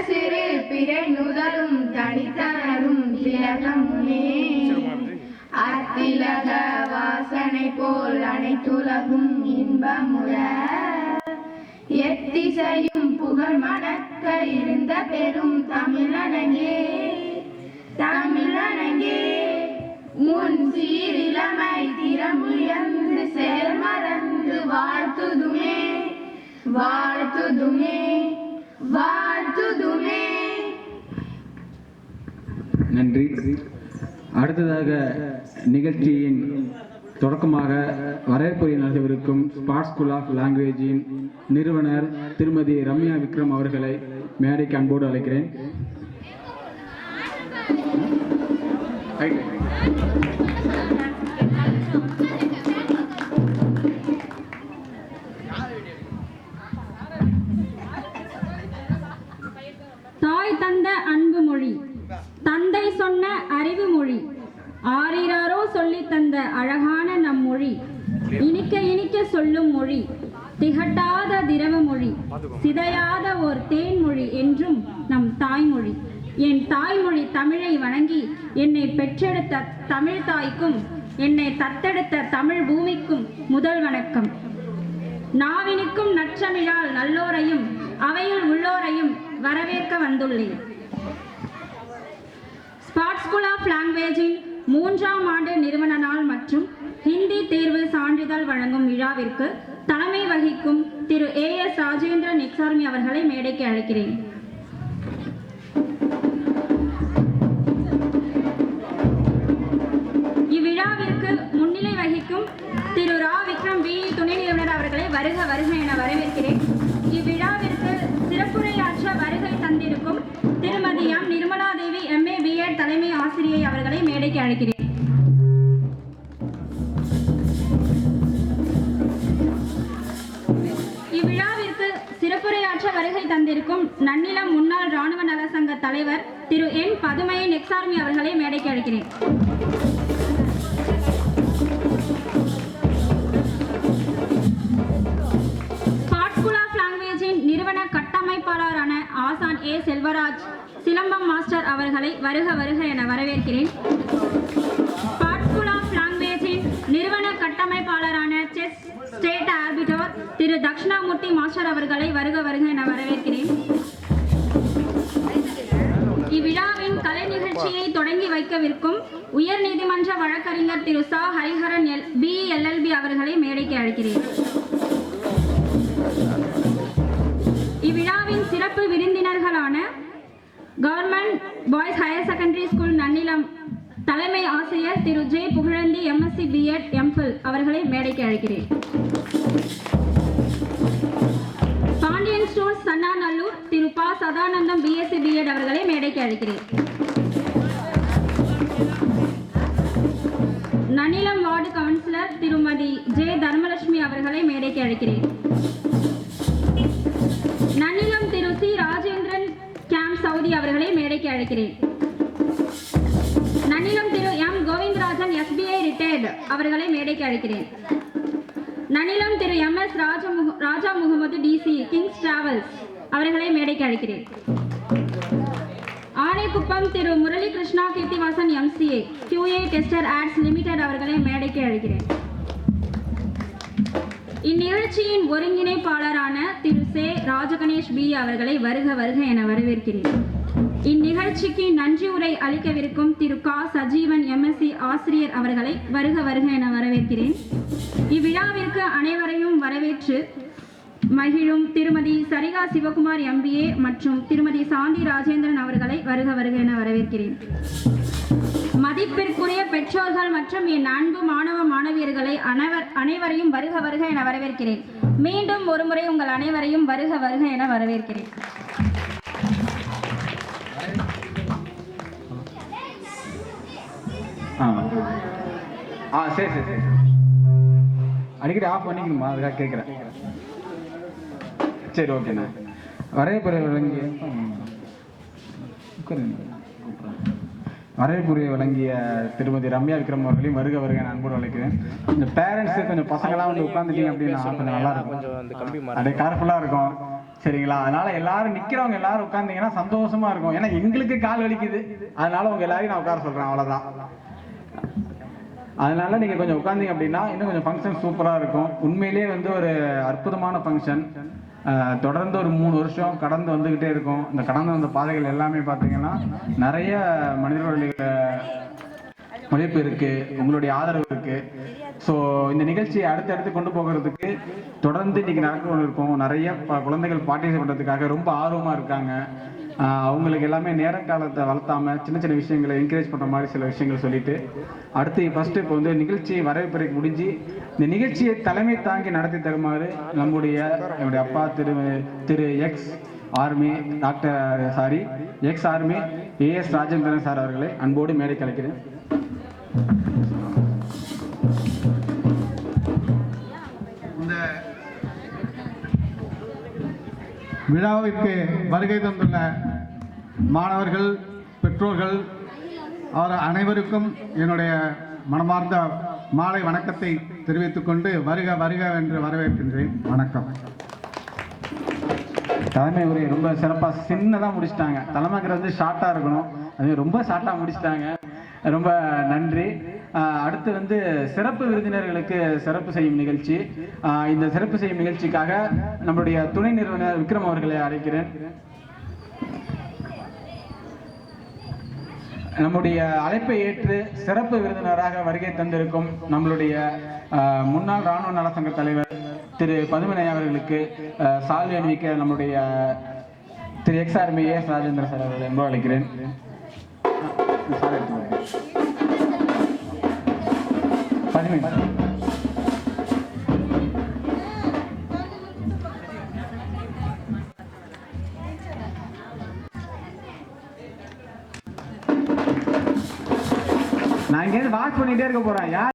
சிறு பிறை நுதலும் தனித்தனரும் திலகமுனே அத்திலக வாசனை போல் அனைத்துலகும் இன்பமுற எத்திசையும் புகழ் மணக்க இருந்த பெரும் தமிழனங்கே தமிழனங்கே முன் சீரிலமை திறமுயர்ந்து செயல்மறந்து வாழ்த்துதுமே வாழ்த்துதுமே வாழ்த்துதுமே. நன்றி. அடுத்ததாக நிகழ்ச்சியின் தொடக்கமாக வரவேற்புரை நல்கவிருக்கும் ஸ்பாட் ஸ்கூல் ஆஃப் லாங்குவேஜின் நிறுவனர் திருமதி ரம்யா விக்ரம் அவர்களை மேடைக்கு அன்போடு அழைக்கிறேன். தாய் தந்த அன்பு மொழி, தந்தை சொன்ன அறிவு மொழி, ஆரிராரோ சொல்லி தந்த அழகான நம் மொழி, இனிக்க இனிக்க சொல்லும் மொழி, திகட்டாத திரவ மொழி, சிதையாத ஓர் தேன்மொழி என்றும் நம் தாய்மொழி. என் தாய்மொழி தமிழை வணங்கி என்னை பெற்றெடுத்த தமிழ் தாய்க்கும் என்னை தத்தெடுத்த தமிழ் பூமிக்கும் முதல் வணக்கம். நாவினுக்கும் நற்றமிழால் நல்லோரையும் அவையில் உள்ளோரையும் வரவேற்க வந்துள்ளேன். ஸ்பாட் ஸ்கூல் ஆஃப் லாங்குவேஜின் 3ஆம் ஆண்டு நிறுவன நாள் மற்றும் ஹிந்தி தேர்வு சான்றிதழ் வழங்கும் விழாவிற்கு தலைமை வகிக்கும் திரு AS ராஜேந்திரன் எக்ஸார்மி அவர்களை மேடைக்கு அழைக்கிறேன். இவ்விழாவிற்கு முன்னிலை வகிக்கும் திரு ரா விக்ரம் BE துணை நிறுவனர் அவர்களை வருக வருக என வரவேற்கிறேன். இவ்விழாவிற்கு சிறப்புரையாற்ற வருகை தந்திருக்கும் திருமதி M Nirmala Devi MA B.Ed தலைமை ஆசிரியை அவர்களை மேடைக்கு அழைக்கிறேன். இவ்விழாவிற்கு சிறப்புரையாற்ற வருகை தந்திருக்கும் நன்னிலம் முன்னாள் இராணுவ நல சங்க தலைவர் திரு N பதுமையின் எக்ஸார்மி அவர்களை மேடைக்கு அழைக்கிறேன். நிறுவன கட்டமைப்பாளரான ஆசான் A செல்வராஜ் சிலம்பம் மாஸ்டர் அவர்களை வருக வருக என வரவேற்கிறேன். ஸ்பாட் ஸ்கூல் ஆஃப் லாங்குவேஜின் நிறுவன கட்டமைப்பாளரான செஸ் ஸ்டேட் ஆர்பிட்டர் திரு தக்ஷணாமூர்த்தி மாஸ்டர் அவர்களை வருக வருக என வரவேற்கிறேன். இவ்விழாவின் கலை நிகழ்ச்சியை தொடங்கி வைக்கவிருக்கும் உயர் நீதிமன்ற வழக்கறிஞர் திரு ச ஹரிஹரன் BE LLB அவர்களை மேடைக்கு அழைக்கிறேன். இவ்விழாவின் சிறப்பு விருந்தினர்களான government boys higher secondary school Nannilam தலைமை ஆசிரியர் திரு J Pugazhanthi MSc B.Ed MPhil அவர்களை மேடைக்கு அழைக்கிறேன். பாண்டியன் ஸ்டோர்ஸ் சன்னாநல்லூர் திரு ப சதானந்தம் BSc B.Ed அவர்களை மேடைக்கு அழைக்கிறேன். Nannilam ward councillor Thirumathi J Dharmalakshmi அவர்களை மேடைக்கு அழைக்கிறேன். Nannilam Thiru C Rajendran camp Saudi அவர்களை மேடைக்கு அழைக்கிறேன். Nannilam Thiru M Govindarajan SBI retired அவர்களை மேடைக்கு அழைக்கிறேன். Nannilam Thiru MS Raja Mohammed DC kings travels அவர்களை மேடைக்கு அழைக்கிறேன். Anaikuppam Thiru Murali Krishna Keerthivasan MCA QA tester ads limited அவர்களை மேடைக்கு அழைக்கிறேன். இந்நிகழ்ச்சியின் ஒருங்கிணைப்பாளரான திரு சே ராஜகணேஷ் B அவர்களை வருக வருக என வரவேற்கிறேன். இந்நிகழ்ச்சிக்கு நன்றி உரை அளிக்கவிருக்கும் திரு க சஜீவன் MSc ஆசிரியர் அவர்களை வருக வருக என வரவேற்கிறேன். இவ்விழாவிற்கு அனைவரையும் வரவேற்று மகிழும் திருமதி சரிகா சிவகுமார் MBA மற்றும் திருமதி சாந்தி ராஜேந்திரன் அவர்களை வருக வருக என வரவேற்கிறேன். மதிப்பிற்குரிய பெற்றோர்கள் மற்றும் என் அன்பு மாணவ மாணவியர்களை அனைவரையும் வருக வருக என வரவேற்கிறேன். மீண்டும் ஒருமுறை உங்கள் அனைவரையும் வருக வருக என வரவேற்கிறேன். சரி சரி சரி அடிக்கடி ஆஃப் பண்ணிக்கணுமா? அதுக்காக கேட்குறேன். சரி ஓகேண்ணா. வரவேற்புரை வழங்கிய திருமதி ரம்யா விக்ரம் அவர்களையும் வருக வருக நான் அன்போடு அழைக்கிறேன். இந்த பேரண்ட்ஸு கொஞ்சம் பசங்களாம் வந்து உட்காந்துட்டீங்க அப்படின்னா கொஞ்சம் நல்லா இருக்கும், அப்படியே கேர்ஃபுல்லாக இருக்கும். சரிங்களா? அதனால எல்லாரும் நிக்கிறவங்க எல்லாரும் உட்கார்ந்தீங்கன்னா சந்தோஷமா இருக்கும். ஏன்னா எங்களுக்கு கால் வலிக்குது, அதனால உங்க எல்லாரையும் நான் உட்கார சொல்றேன், அவ்வளவுதான். அதனால நீங்க கொஞ்சம் உட்கார்ந்தீங்க அப்படின்னா இன்னும் கொஞ்சம் ஃபங்க்ஷன் சூப்பரா இருக்கும். உண்மையிலேயே வந்து ஒரு அற்புதமான ஃபங்க்ஷன். தொடர்ந்து ஒரு 3 வருஷம் கடந்து வந்துகிட்டே இருக்கும். இந்த கடந்து வந்த பாதைகள் எல்லாமே பார்த்தீங்கன்னா நிறைய மனிதர்களுடைய உழைப்பு இருக்கு, உங்களுடைய ஆதரவு இருக்கு. ஸோ இந்த நிகழ்ச்சியை அடுத்தடுத்து கொண்டு போகிறதுக்கு தொடர்ந்து இன்னைக்கு நடந்து கொண்டு இருக்கோம். நிறைய குழந்தைகள் பார்ட்டிசிபேட் பண்ணுறதுக்காக ரொம்ப ஆர்வமாக இருக்காங்க. அவங்களுக்கு எல்லாமே நேர காலத்தை வளர்த்தாம சின்ன சின்ன விஷயங்களை என்கரேஜ் பண்ணுற மாதிரி சில விஷயங்கள் சொல்லிட்டு அடுத்து ஃபர்ஸ்ட் இப்போ வந்து நிகழ்ச்சி வரவேற்புரை முடிஞ்சு இந்த நிகழ்ச்சியை தலைமை தாங்கி நடத்தி தருமாறு என்னுடைய அப்பா Thiru ex army AS Rajendran sir அவர்களை அன்போடு மேடைக்கு அழைக்கிறேன். இந்த விழாவிற்கு வருகை தந்துள்ள மாணவர்கள், பெற்றோர்கள் அவர் அனைவருக்கும் என்னுடைய மனமார்ந்த மாலை வணக்கத்தை தெரிவித்துக் கொண்டு வருக வருக என்று வரவேற்கின்றேன். வணக்கம். தலைமை உரை ரொம்ப சிறப்பாக சின்னதாக முடிச்சிட்டாங்க. தலைமைக்கு வந்து ஷார்ட்டாக இருக்கணும், அது ரொம்ப ஷார்ட்டாக முடிச்சிட்டாங்க. ரொம்ப நன்றி. அடுத்து வந்து சிறப்பு விருந்தினர்களுக்கு சிறப்பு செய்யும் நிகழ்ச்சி. இந்த சிறப்பு செய்யும் நிகழ்ச்சிக்காக நம்முடைய துணை நிறுவனர் விக்ரம் அவர்களை அழைக்கிறேன். நம்முடைய அழைப்பை ஏற்று சிறப்பு விருந்தினராக வருகை தந்திருக்கும் நம்மளுடைய முன்னாள் இராணுவ நலசங்க தலைவர் திரு பதுமனை அவர்களுக்கு சால்வை அணிவிக்க நம்முடைய Thiru ex army AS Rajendra sir அவர்களை ரொம்ப அழைக்கிறேன். நான் இங்கேருந்து வாட்ச் பண்ணிட்டே இருக்க போறேன். யார்